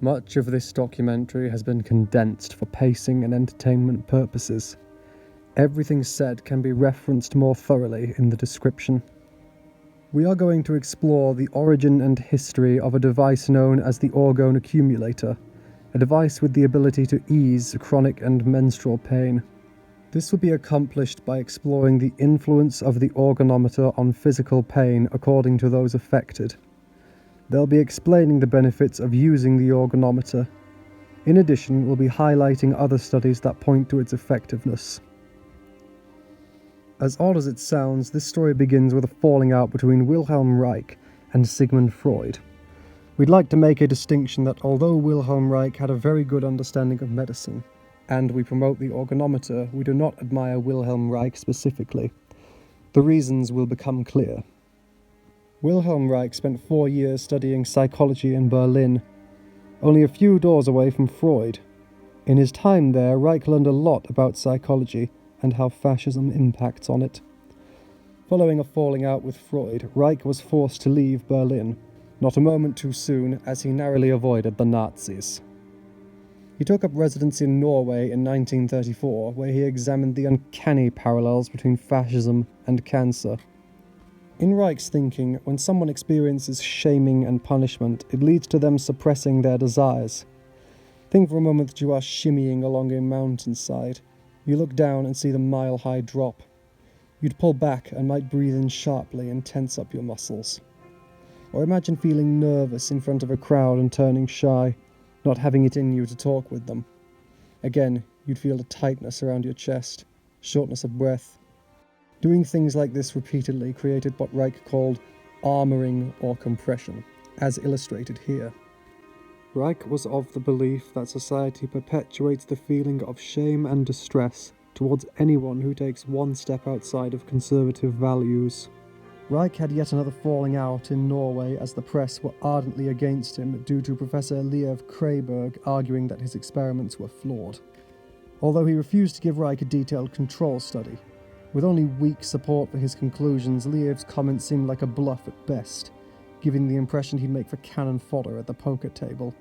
Much of this documentary has been condensed for pacing and entertainment purposes. Everything said can be referenced more thoroughly in the description. We are going to explore the origin and history of a device known as the orgone accumulator, a device with the ability to ease chronic and menstrual pain. This will be accomplished by exploring the influence of the organometer on physical pain according to those affected. They'll be explaining the benefits of using the organometer. In addition, we'll be highlighting other studies that point to its effectiveness. As odd as it sounds, this story begins with a falling out between Wilhelm Reich and Sigmund Freud. We'd like to make a distinction that although Wilhelm Reich had a very good understanding of medicine, and we promote the organometer, we do not admire Wilhelm Reich specifically. The reasons will become clear. Wilhelm Reich spent 4 years studying psychology in Berlin, only a few doors away from Freud. In his time there, Reich learned a lot about psychology and how fascism impacts on it. Following a falling out with Freud, Reich was forced to leave Berlin, not a moment too soon, as he narrowly avoided the Nazis. He took up residence in Norway in 1934, where he examined the uncanny parallels between fascism and cancer. In Reich's thinking, when someone experiences shaming and punishment, it leads to them suppressing their desires. Think for a moment that you are shimmying along a mountainside. You look down and see the mile-high drop. You'd pull back and might breathe in sharply and tense up your muscles. Or imagine feeling nervous in front of a crowd and turning shy, not having it in you to talk with them. Again, you'd feel a tightness around your chest, shortness of breath. Doing things like this repeatedly created what Reich called armoring or compression, as illustrated here. Reich was of the belief that society perpetuates the feeling of shame and distress towards anyone who takes one step outside of conservative values. Reich had yet another falling out in Norway as the press were ardently against him due to Professor Liev Kreiberg arguing that his experiments were flawed. Although he refused to give Reich a detailed control study. With only weak support for his conclusions, Liev's comments seemed like a bluff at best, giving the impression he'd make for cannon fodder at the poker table.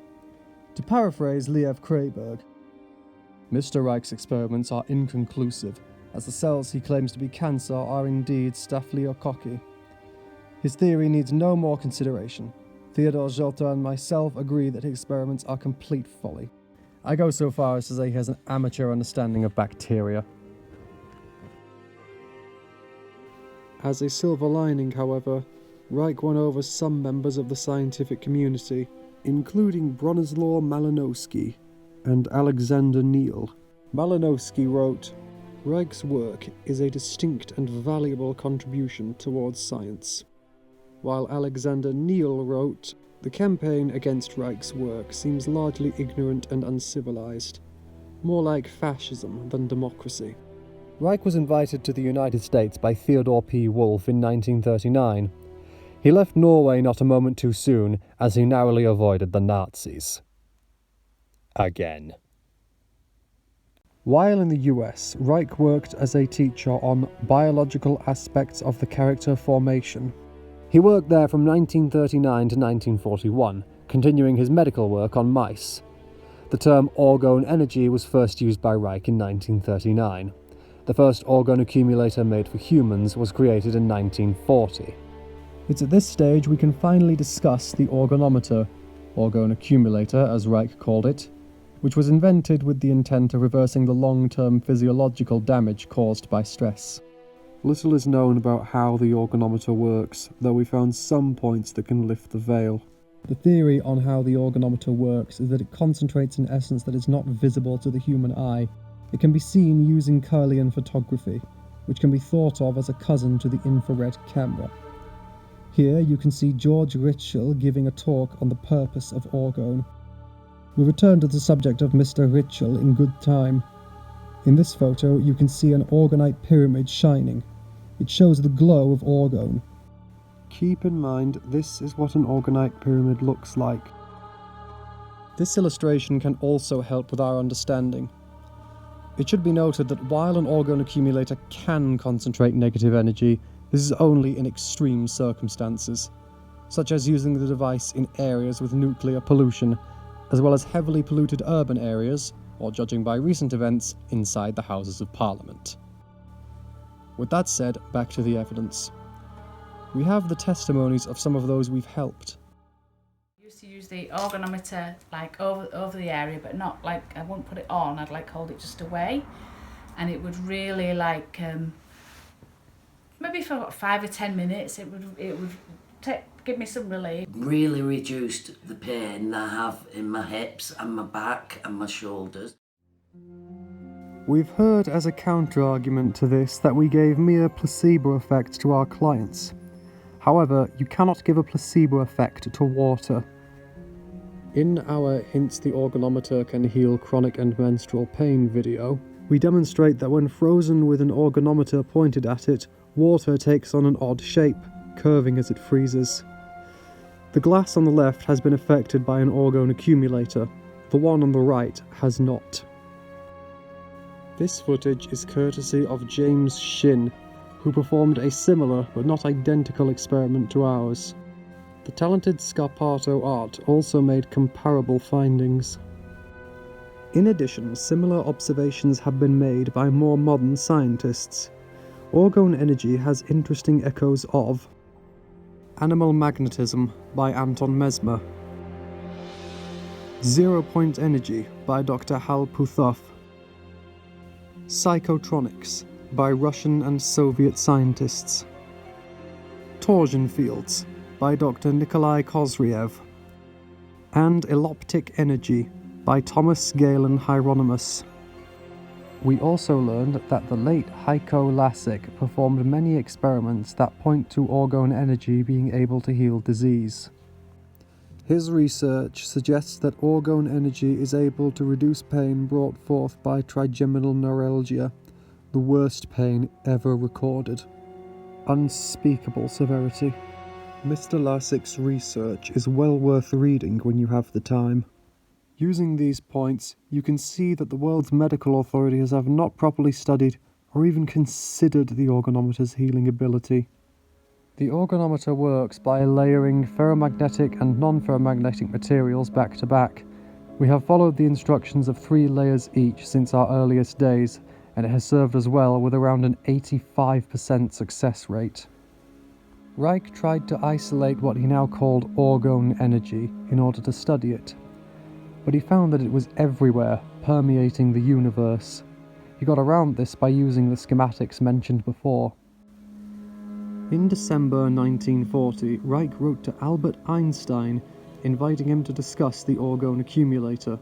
To paraphrase Liev Kreiberg, Mr. Reich's experiments are inconclusive, as the cells he claims to be cancer are indeed Staphylococcus. His theory needs no more consideration. Theodor Jota and myself agree that his experiments are complete folly. I go so far as to say he has an amateur understanding of bacteria. As a silver lining, however, Reich won over some members of the scientific community, including Bronislaw Malinowski and Alexander Neil. Malinowski wrote, "Reich's work is a distinct and valuable contribution towards science," while Alexander Neil wrote, "The campaign against Reich's work seems largely ignorant and uncivilized, more like fascism than democracy." Reich was invited to the United States by Theodore P. Wolff in 1939. He left Norway not a moment too soon, as he narrowly avoided the Nazis. Again. While in the US, Reich worked as a teacher on biological aspects of the character formation. He worked there from 1939 to 1941, continuing his medical work on mice. The term orgone energy was first used by Reich in 1939. The first orgone accumulator made for humans was created in 1940. It's at this stage we can finally discuss the organometer, orgone accumulator as Reich called it, which was invented with the intent of reversing the long-term physiological damage caused by stress. Little is known about how the organometer works, though we found some points that can lift the veil. The theory on how the organometer works is that it concentrates an essence that is not visible to the human eye. It can be seen using Kirlian photography, which can be thought of as a cousin to the infrared camera. Here you can see George Ritschl giving a talk on the purpose of orgone. We return to the subject of Mr. Ritschl in good time. In this photo you can see an orgonite pyramid shining. It shows the glow of orgone. Keep in mind this is what an orgonite pyramid looks like. This illustration can also help with our understanding. It should be noted that while an orgone accumulator can concentrate negative energy, this is only in extreme circumstances, such as using the device in areas with nuclear pollution, as well as heavily polluted urban areas, or judging by recent events, inside the Houses of Parliament. With that said, back to the evidence. We have the testimonies of some of those we've helped. I used to use the organometer like over the area, but not like, I wouldn't put it on, I'd like hold it just away, and it would really like maybe for about 5 or 10 minutes it would give me some relief. Really reduced the pain that I have in my hips and my back and my shoulders. We've heard as a counter-argument to this that we gave mere placebo effects to our clients. However, you cannot give a placebo effect to water. In our Hints the Organometer Can Heal Chronic and Menstrual Pain video, we demonstrate that when frozen with an organometer pointed at it, water takes on an odd shape, curving as it freezes. The glass on the left has been affected by an orgone accumulator. The one on the right has not. This footage is courtesy of James Shin, who performed a similar but not identical experiment to ours. The talented Scarpato Art also made comparable findings. In addition, similar observations have been made by more modern scientists. Orgone energy has interesting echoes of Animal Magnetism by Anton Mesmer, Zero-Point Energy by Dr. Hal Puthoff, Psychotronics by Russian and Soviet scientists, Torsion Fields by Dr. Nikolai Kozriev, and Eloptic Energy by Thomas Galen Hieronymus. We also learned that the late Heiko Lasik performed many experiments that point to orgone energy being able to heal disease. His research suggests that orgone energy is able to reduce pain brought forth by trigeminal neuralgia, the worst pain ever recorded. Unspeakable severity. Mr. Lasik's research is well worth reading when you have the time. Using these points, you can see that the world's medical authorities have not properly studied or even considered the organometer's healing ability. The organometer works by layering ferromagnetic and non-ferromagnetic materials back to back. We have followed the instructions of 3 layers each since our earliest days, and it has served us well with around an 85% success rate. Reich tried to isolate what he now called orgone energy in order to study it, but he found that it was everywhere, permeating the universe. He got around this by using the schematics mentioned before. In December 1940, Reich wrote to Albert Einstein, inviting him to discuss the orgone accumulator.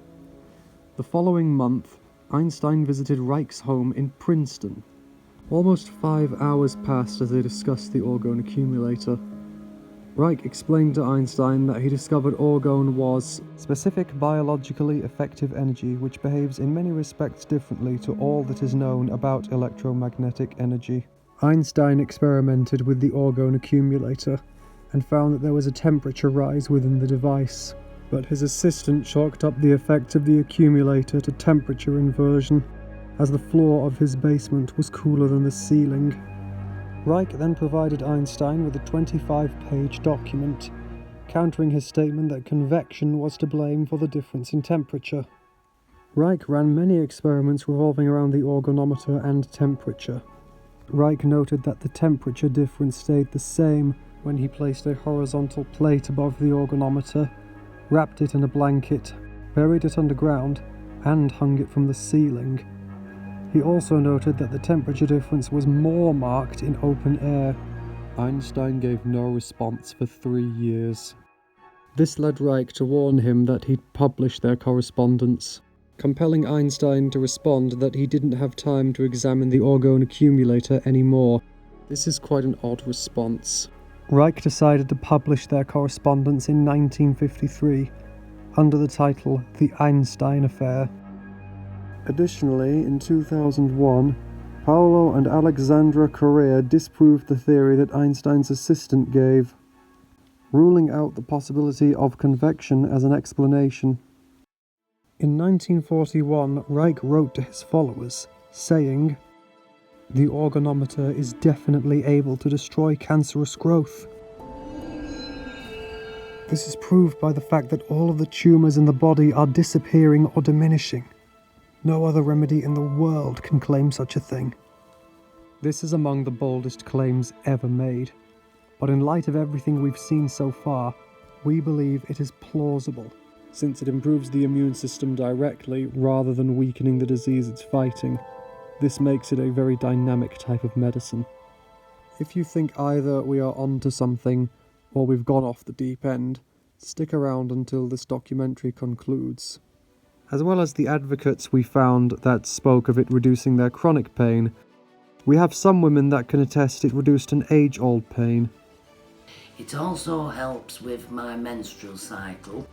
The following month, Einstein visited Reich's home in Princeton. Almost 5 hours passed as they discussed the orgone accumulator. Reich explained to Einstein that he discovered orgone was specific biologically effective energy which behaves in many respects differently to all that is known about electromagnetic energy. Einstein experimented with the orgone accumulator and found that there was a temperature rise within the device, but his assistant chalked up the effect of the accumulator to temperature inversion, as the floor of his basement was cooler than the ceiling. Reich then provided Einstein with a 25-page document, countering his statement that convection was to blame for the difference in temperature. Reich ran many experiments revolving around the organometer and temperature. Reich noted that the temperature difference stayed the same when he placed a horizontal plate above the organometer, wrapped it in a blanket, buried it underground, and hung it from the ceiling. He also noted that the temperature difference was more marked in open air. Einstein gave no response for 3 years. This led Reich to warn him that he'd publish their correspondence, compelling Einstein to respond that he didn't have time to examine the orgone accumulator anymore. This is quite an odd response. Reich decided to publish their correspondence in 1953, under the title The Einstein Affair. Additionally, in 2001, Paolo and Alexandra Correa disproved the theory that Einstein's assistant gave, ruling out the possibility of convection as an explanation. In 1941, Reich wrote to his followers, saying, "The organometer is definitely able to destroy cancerous growth." This is proved by the fact that all of the tumours in the body are disappearing or diminishing. No other remedy in the world can claim such a thing. This is among the boldest claims ever made, but in light of everything we've seen so far, we believe it is plausible, since it improves the immune system directly rather than weakening the disease it's fighting. This makes it a very dynamic type of medicine. If you think either we are onto something or we've gone off the deep end, stick around until this documentary concludes. As well as the advocates we found that spoke of it reducing their chronic pain, we have some women that can attest it reduced an age-old pain. It also helps with my menstrual cycle.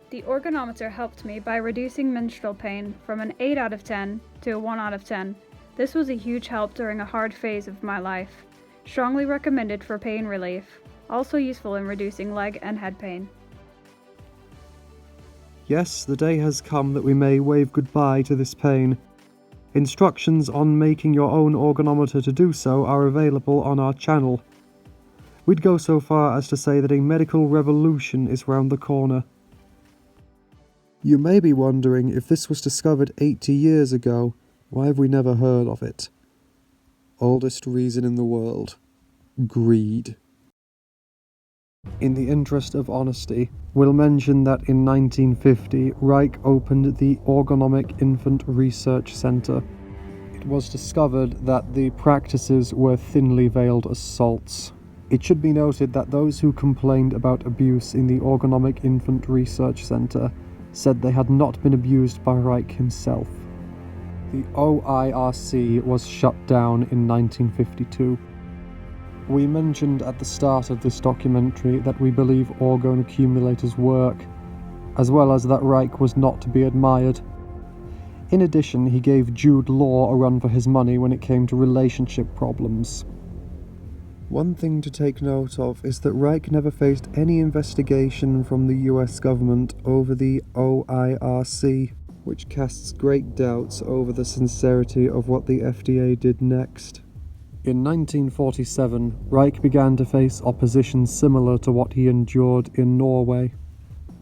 The organometer helped me by reducing menstrual pain from an 8 out of 10 to a 1 out of 10. This was a huge help during a hard phase of my life. Strongly recommended for pain relief. Also useful in reducing leg and head pain. Yes, the day has come that we may wave goodbye to this pain. Instructions on making your own organometer to do so are available on our channel. We'd go so far as to say that a medical revolution is round the corner. You may be wondering, if this was discovered 80 years ago, why have we never heard of it? Oldest reason in the world: greed. In the interest of honesty, we'll mention that in 1950, Reich opened the Orgonomic Infant Research Center. It was discovered that the practices were thinly veiled assaults. It should be noted that those who complained about abuse in the Orgonomic Infant Research Center said they had not been abused by Reich himself. The OIRC was shut down in 1952. We mentioned at the start of this documentary that we believe orgone accumulators work, as well as that Reich was not to be admired. In addition, he gave Jude Law a run for his money when it came to relationship problems. One thing to take note of is that Reich never faced any investigation from the US government over the OIRC, which casts great doubts over the sincerity of what the FDA did next. In 1947, Reich began to face opposition similar to what he endured in Norway.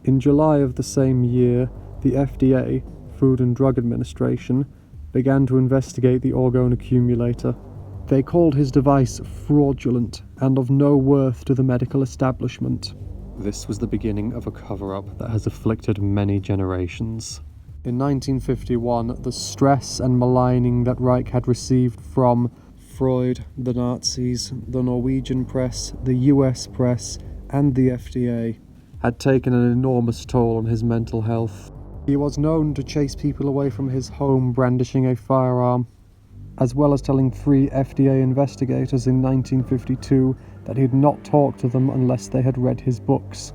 In July of the same year, the FDA, Food and Drug Administration, began to investigate the orgone accumulator. They called his device fraudulent and of no worth to the medical establishment. This was the beginning of a cover-up that has afflicted many generations. In 1951, the stress and maligning that Reich had received from Freud, the Nazis, the Norwegian press, the US press, and the FDA had taken an enormous toll on his mental health. He was known to chase people away from his home brandishing a firearm, as well as telling 3 FDA investigators in 1952 that he'd not talk to them unless they had read his books.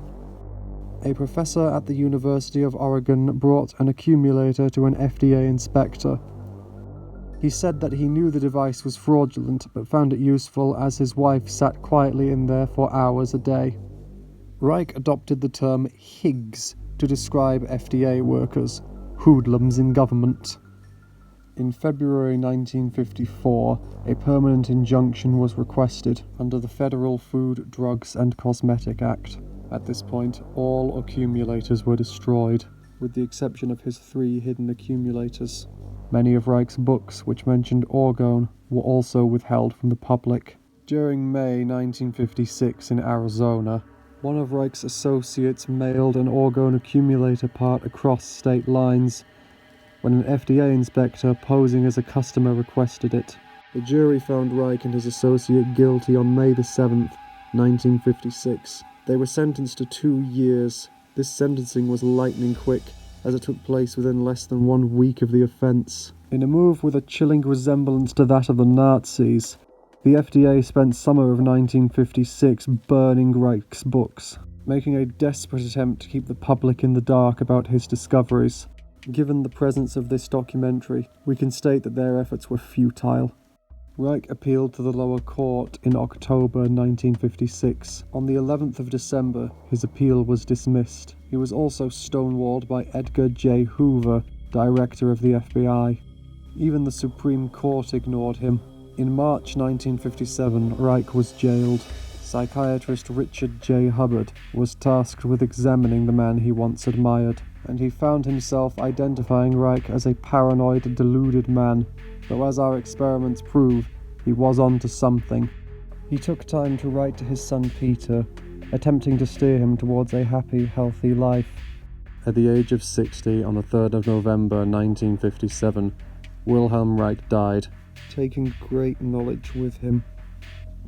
A professor at the University of Oregon brought an accumulator to an FDA inspector. He said that he knew the device was fraudulent, but found it useful as his wife sat quietly in there for hours a day. Reich adopted the term HIGS to describe FDA workers, hoodlums in government. In February 1954, a permanent injunction was requested under the Federal Food, Drugs and Cosmetic Act. At this point, all accumulators were destroyed, with the exception of his 3 hidden accumulators. Many of Reich's books, which mentioned orgone, were also withheld from the public. During May 1956 in Arizona, one of Reich's associates mailed an orgone accumulator part across state lines when an FDA inspector posing as a customer requested it. The jury found Reich and his associate guilty on May the 7th, 1956. They were sentenced to 2 years. This sentencing was lightning quick, as it took place within less than 1 week of the offence. In a move with a chilling resemblance to that of the Nazis, the FDA spent summer of 1956 burning Reich's books, making a desperate attempt to keep the public in the dark about his discoveries. Given the presence of this documentary, we can state that their efforts were futile. Reich appealed to the lower court in October 1956. On the 11th of December, his appeal was dismissed. He was also stonewalled by Edgar J. Hoover, director of the FBI. Even the Supreme Court ignored him. In March 1957, Reich was jailed. psychiatrist Richard J. Hubbard was tasked with examining the man he once admired, and he found himself identifying Reich as a paranoid, deluded man, though as our experiments prove, he was onto something. He took time to write to his son Peter, attempting to steer him towards a happy, healthy life. At the age of 60, on the 3rd of November 1957, Wilhelm Reich died, taking great knowledge with him.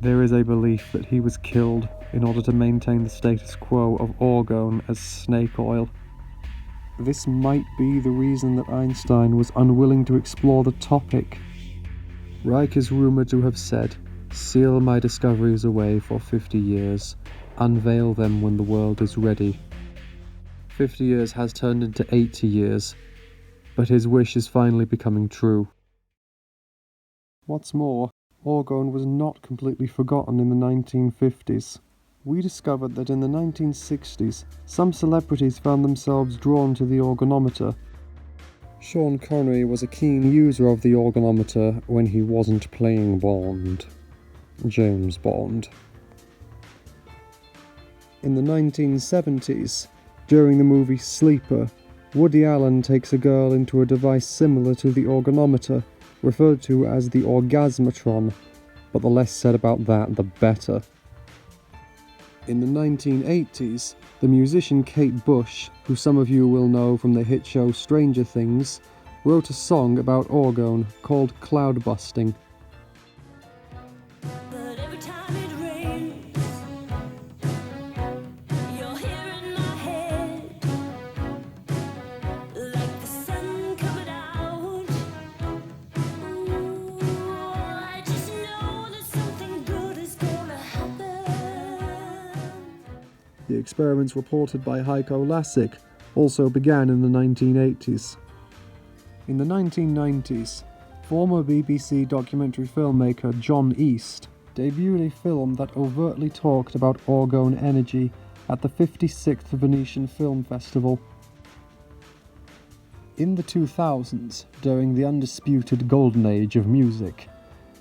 There is a belief that he was killed in order to maintain the status quo of orgone as snake oil. This might be the reason that Einstein was unwilling to explore the topic. Reich is rumoured to have said, "Seal my discoveries away for 50 years, unveil them when the world is ready." 50 years has turned into 80 years, but his wish is finally becoming true. What's more, orgone was not completely forgotten in the 1950s. We discovered that in the 1960s, some celebrities found themselves drawn to the organometer. Sean Connery was a keen user of the organometer when he wasn't playing Bond. James Bond. In the 1970s, during the movie Sleeper, Woody Allen takes a girl into a device similar to the organometer, referred to as the orgasmatron, but the less said about that, the better. In the 1980s, the musician Kate Bush, who some of you will know from the hit show Stranger Things, wrote a song about orgone called Cloudbusting. But every time it rains, you're here in my head, like the sun coming out. Ooh, I just know that something good is gonna happen. The experiments reported by Heiko Lassig also began in the 1980s. In the 1990s, former BBC documentary filmmaker John East debuted a film that overtly talked about orgone energy at the 56th Venetian Film Festival. In the 2000s, during the undisputed golden age of music,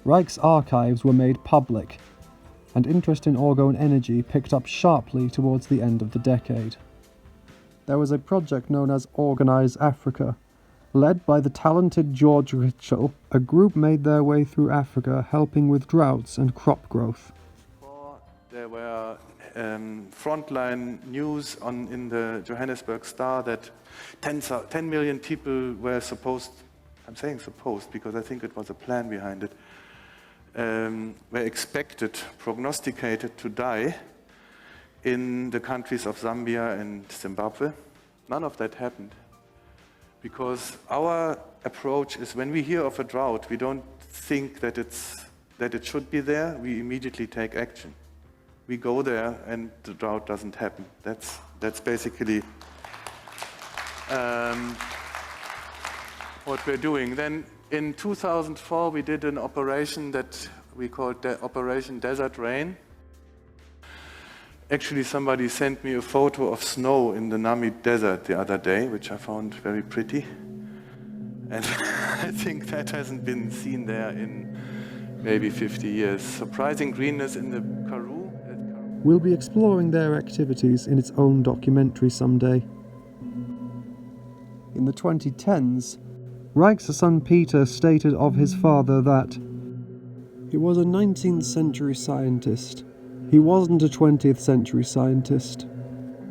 Reich's archives were made public, and interest in orgone energy picked up sharply towards the end of the decade. There was a project known as Organize Africa. Led by the talented George Ritschel, a group made their way through Africa helping with droughts and crop growth. There were frontline news in the Johannesburg Star that 10 million people were supposed, I'm saying supposed because I think it was a plan behind it, were expected, prognosticated to die in the countries of Zambia and Zimbabwe. None of that happened. Because our approach is when we hear of a drought, we don't think that it should be there, we immediately take action. We go there and the drought doesn't happen. That's basically what we're doing. Then in 2004 we did an operation that we called Operation Desert Rain. Actually, somebody sent me a photo of snow in the Namib Desert the other day, which I found very pretty. And I think that hasn't been seen there in maybe 50 years. Surprising greenness in the Karoo. We'll be exploring their activities in its own documentary someday. In the 2010s, Reich's son Peter stated of his father that he was a 19th century scientist. He wasn't a 20th century scientist.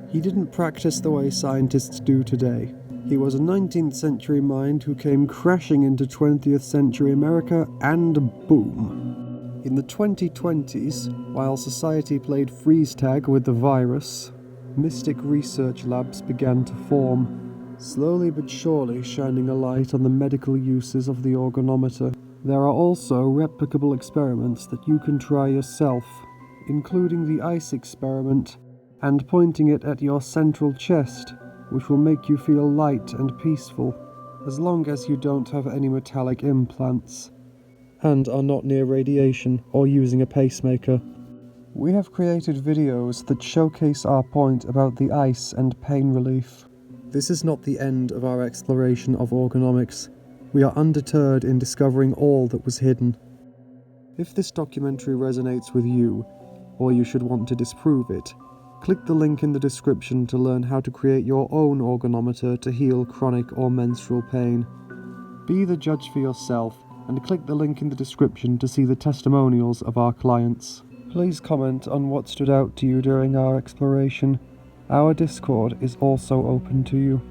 He didn't practice the way scientists do today. He was a 19th century mind who came crashing into 20th century America and boom. In the 2020s, while society played freeze tag with the virus, mystic research labs began to form, slowly but surely shining a light on the medical uses of the organometer. There are also replicable experiments that you can try yourself, including the ice experiment, and pointing it at your central chest, which will make you feel light and peaceful, as long as you don't have any metallic implants, and are not near radiation or using a pacemaker. We have created videos that showcase our point about the ice and pain relief. This is not the end of our exploration of organomics. We are undeterred in discovering all that was hidden. If this documentary resonates with you, or you should want to disprove it. Click the link in the description to learn how to create your own organometer to heal chronic or menstrual pain. Be the judge for yourself, and click the link in the description to see the testimonials of our clients. Please comment on what stood out to you during our exploration. Our Discord is also open to you.